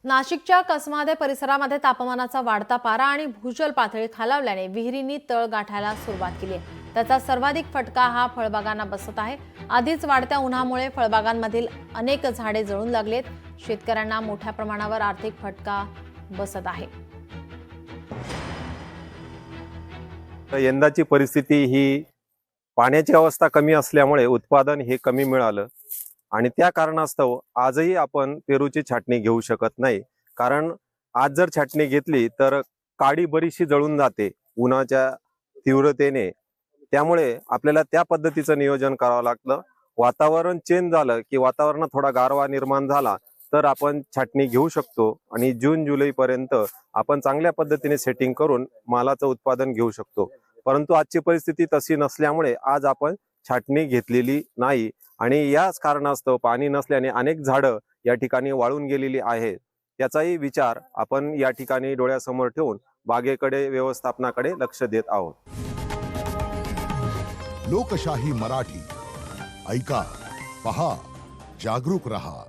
नाशिकच्या कसमादे परिसरामध्ये तापमानाचा वाढता पारा आणि भूजल पातळी खालावल्याने विहिरींनी तळ गाठायला सुरुवात केली आहे। त्याचा सर्वाधिक फटका हा फळबागांना बसत आहे। आधीच वाढत्या उन्हामुळे फळबागांमधील अनेक झाडे जळून लागलेत। शेतकऱ्यांना मोठ्या प्रमाणावर आर्थिक फटका बसत आहे। यंदाची परिस्थिती ही पाण्याची अवस्था कमी असल्यामुळे उत्पादन हे कमी मिळालं आणि त्या कारणास्तव आजही आपण पेरूची छाटणी घेऊ शकत नाही। कारण आज जर छाटणी घेतली तर काडी बरीचशी जळून जाते उन्हाच्या तीव्रतेने। त्यामुळे आपल्याला त्या पद्धतीचं नियोजन करावं लागतं। वातावरण चेंज झालं की वातावरणात थोडा गारवा निर्माण झाला तर आपण छाटणी घेऊ शकतो आणि जून जुलै पर्यंत आपण चांगल्या पद्धतीने सेटिंग करून मालाचं उत्पादन घेऊ शकतो। परंतु आजची परिस्थिती तशी नसल्यामुळे आज आपण छाटणी घेतलेली नाही आणि याच कारणास्तव पाणी नसल्याने अनेक झाडं या ठिकाणी वाळून गेलेली आहेत। त्याचाही विचार आपण या ठिकाणी डोळ्यासमोर ठेवून बागेकडे व्यवस्थापनाकडे लक्ष देत आहोत। लोकशाही मराठी ऐका, पहा, जागरूक रहा।